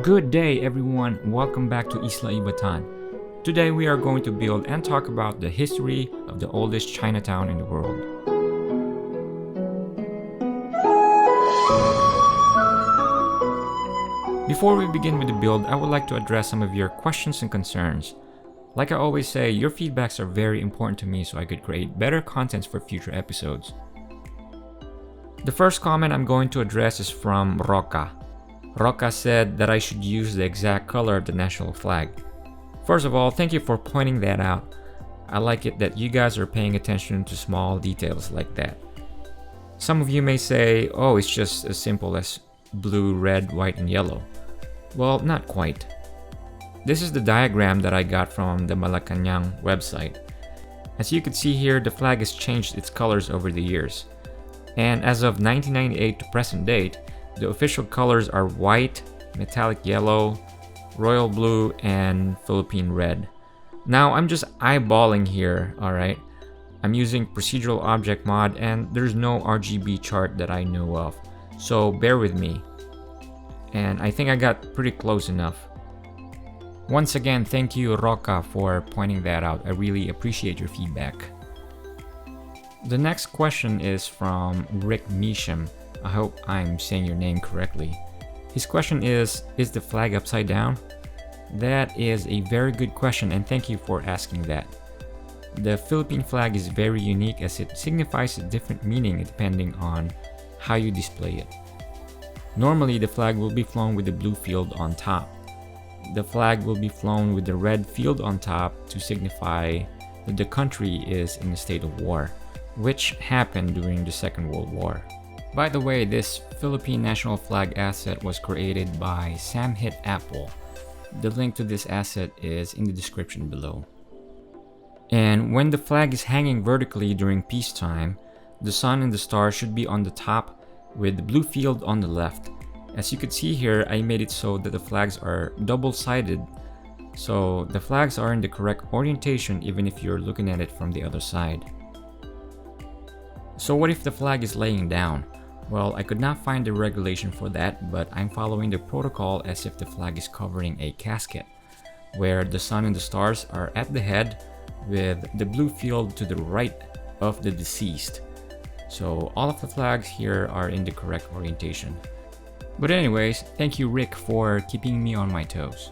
Good day everyone, welcome back to Isla Ivatan. Today we are going to build and talk about the history of the oldest Chinatown in the world. Before we begin with the build, I would like to address some of your questions and concerns. Like I always say, your feedbacks are very important to me so I could create better contents for future episodes. The first comment I'm going to address is from Roca. Roca said that I should use the exact color of the national flag. First of all, thank you for pointing that out. I like it that you guys are paying attention to small details like that. Some of you may say, oh, it's just as simple as blue, red, white, and yellow. Well, not quite. This is the diagram that I got from the Malacanang website. As you can see here, the flag has changed its colors over the years. And as of 1998 to present date, the official colors are white, metallic yellow, royal blue, and Philippine red. Now I'm just eyeballing here, alright? I'm using procedural object mod and there's no RGB chart that I know of, so bear with me. And I think I got pretty close enough. Once again, thank you Roca for pointing that out. I really appreciate your feedback. The next question is from Rick Measham. I hope I'm saying your name correctly. His question is the flag upside down? That is a very good question and thank you for asking that. The Philippine flag is very unique as it signifies a different meaning depending on how you display it. Normally, the flag will be flown with the blue field on top. The flag will be flown with the red field on top to signify that the country is in a state of war, which happened during the Second World War. By the way, this Philippine national flag asset was created by Sam Hit Apple. The link to this asset is in the description below. And when the flag is hanging vertically during peacetime, the sun and the stars should be on the top with the blue field on the left. As you can see here, I made it so that the flags are double-sided, so the flags are in the correct orientation even if you're looking at it from the other side. So what if the flag is laying down? Well, I could not find the regulation for that, but I'm following the protocol as if the flag is covering a casket, where the sun and the stars are at the head with the blue field to the right of the deceased. So all of the flags here are in the correct orientation. But anyways, thank you Rick for keeping me on my toes.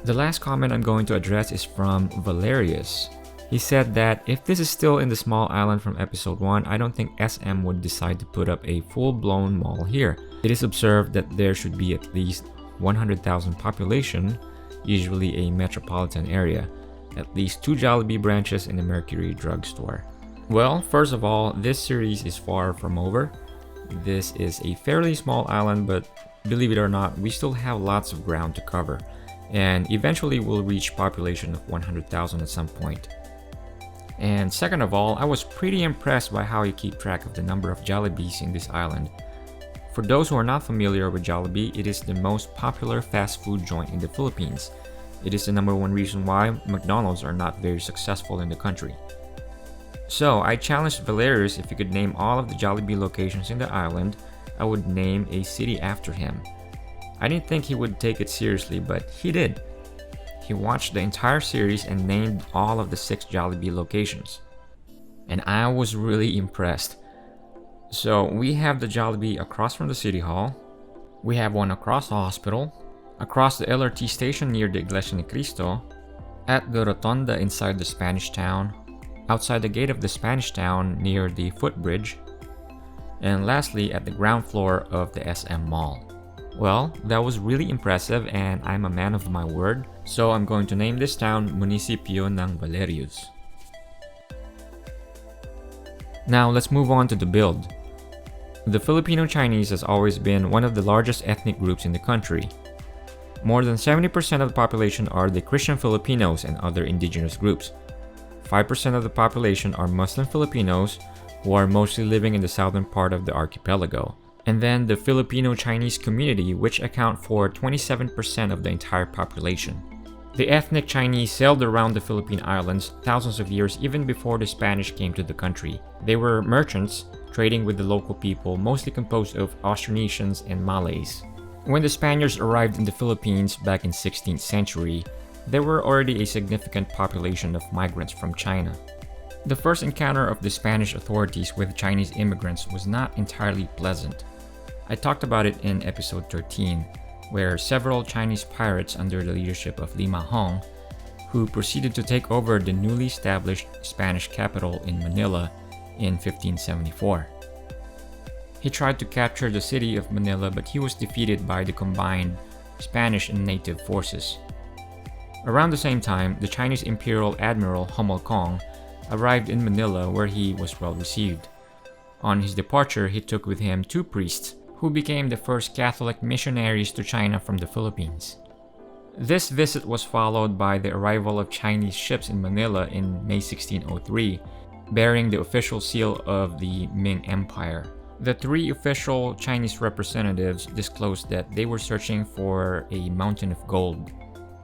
The last comment I'm going to address is from Valerius. He said that if this is still in the small island from episode 1, I don't think SM would decide to put up a full-blown mall here. It is observed that there should be at least 100,000 population, usually a metropolitan area, at least 2 Jollibee branches and a Mercury drugstore. Well, first of all, this series is far from over. This is a fairly small island, but believe it or not, we still have lots of ground to cover, and eventually we'll reach population of 100,000 at some point. And second of all, I was pretty impressed by how you keep track of the number of Jollibees in this island. For those who are not familiar with Jollibee, it is the most popular fast food joint in the Philippines. It is the #1 reason why McDonald's are not very successful in the country. So I challenged Valerius if he could name all of the Jollibee locations in the island, I would name a city after him. I didn't think he would take it seriously, but he did. He watched the entire series and named all of the 6 Jollibee locations. And I was really impressed. So we have the Jollibee across from the City Hall. We have one across the hospital, across the LRT station near the Iglesia ni Cristo, at the Rotonda inside the Spanish Town, outside the gate of the Spanish Town near the footbridge, and lastly at the ground floor of the SM Mall. Well, that was really impressive and I'm a man of my word, so I'm going to name this town Munisipyo ng Valerius. Now let's move on to the build. The Filipino Chinese has always been one of the largest ethnic groups in the country. More than 70% of the population are the Christian Filipinos and other indigenous groups. 5% of the population are Muslim Filipinos, who are mostly living in the southern part of the archipelago. And then the Filipino Chinese community, which account for 27% of the entire population. The ethnic Chinese sailed around the Philippine Islands thousands of years even before the Spanish came to the country. They were merchants, trading with the local people, mostly composed of Austronesians and Malays. When the Spaniards arrived in the Philippines back in 16th century, there were already a significant population of migrants from China. The first encounter of the Spanish authorities with Chinese immigrants was not entirely pleasant. I talked about it in episode 13, where several Chinese pirates under the leadership of Lima Hong, who proceeded to take over the newly established Spanish capital in Manila in 1574. He tried to capture the city of Manila, but he was defeated by the combined Spanish and native forces. Around the same time, the Chinese Imperial Admiral Hummel Kong arrived in Manila, where he was well received. On his departure, he took with him 2 priests, who became the first Catholic missionaries to China from the Philippines. This visit was followed by the arrival of Chinese ships in Manila in May 1603, bearing the official seal of the Ming Empire. The 3 official Chinese representatives disclosed that they were searching for a mountain of gold.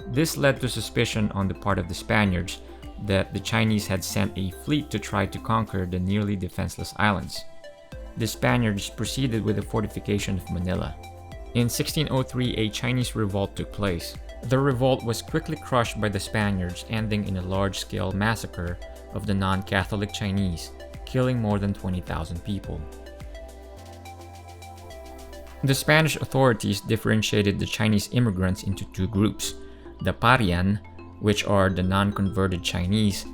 This led to suspicion on the part of the Spaniards that the Chinese had sent a fleet to try to conquer the nearly defenseless islands. The Spaniards proceeded with the fortification of Manila. In 1603, a Chinese revolt took place. The revolt was quickly crushed by the Spaniards, ending in a large-scale massacre of the non-Catholic Chinese, killing more than 20,000 people. The Spanish authorities differentiated the Chinese immigrants into 2 groups, the Parian, which are the non-converted Chinese,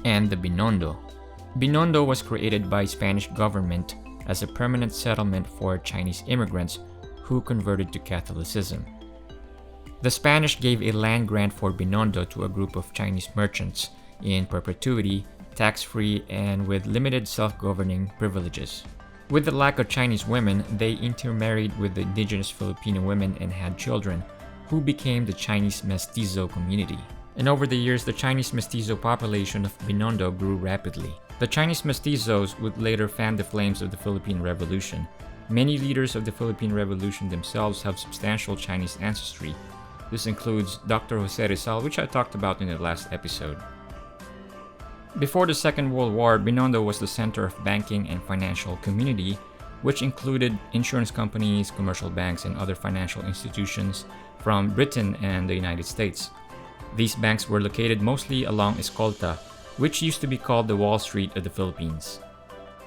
and the Binondo. Binondo was created by Spanish government as a permanent settlement for Chinese immigrants who converted to Catholicism. The Spanish gave a land grant for Binondo to a group of Chinese merchants in perpetuity, tax-free, and with limited self-governing privileges. With the lack of Chinese women, they intermarried with the indigenous Filipino women and had children, who became the Chinese Mestizo community. And over the years, the Chinese Mestizo population of Binondo grew rapidly. The Chinese Mestizos would later fan the flames of the Philippine Revolution. Many leaders of the Philippine Revolution themselves have substantial Chinese ancestry. This includes Dr. Jose Rizal, which I talked about in the last episode. Before the Second World War, Binondo was the center of banking and financial community, which included insurance companies, commercial banks, and other financial institutions from Britain and the United States. These banks were located mostly along Escolta, which used to be called the Wall Street of the Philippines.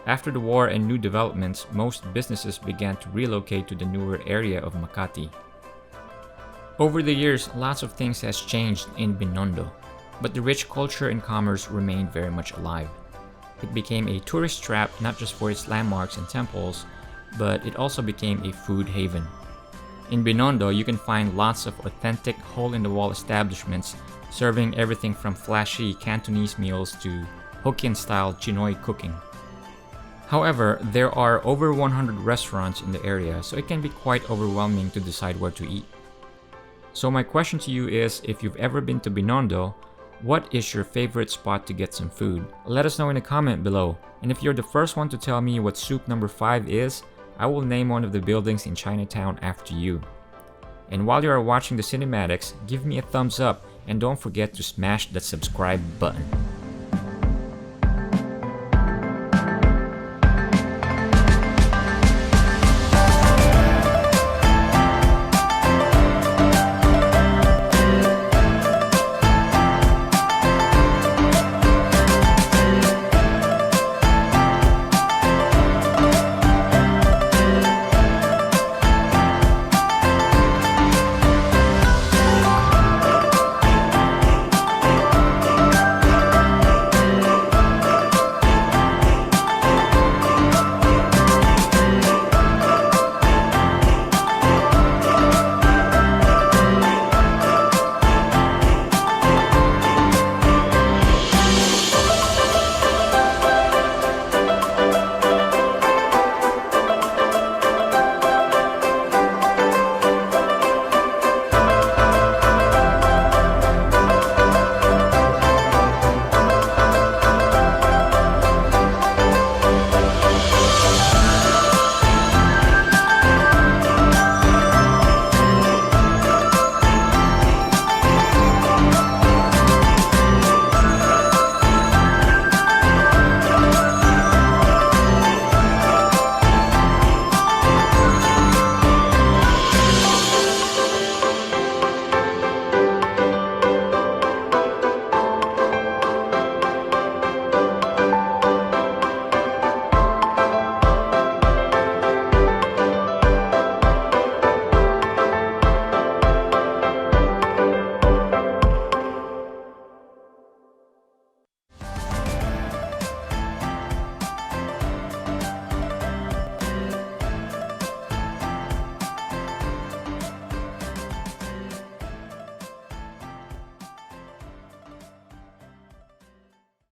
After the war and new developments, most businesses began to relocate to the newer area of Makati. Over the years, lots of things has changed in Binondo, but the rich culture and commerce remained very much alive. It became a tourist trap not just for its landmarks and temples, but it also became a food haven. In Binondo, you can find lots of authentic hole-in-the-wall establishments serving everything from flashy Cantonese meals to Hokkien-style Chinoy cooking. However, there are over 100 restaurants in the area, so it can be quite overwhelming to decide where to eat. So my question to you is, if you've ever been to Binondo, what is your favorite spot to get some food? Let us know in a comment below. And if you're the first one to tell me what soup number 5 is, I will name one of the buildings in Chinatown after you. And while you are watching the cinematics, give me a thumbs up and don't forget to smash that subscribe button.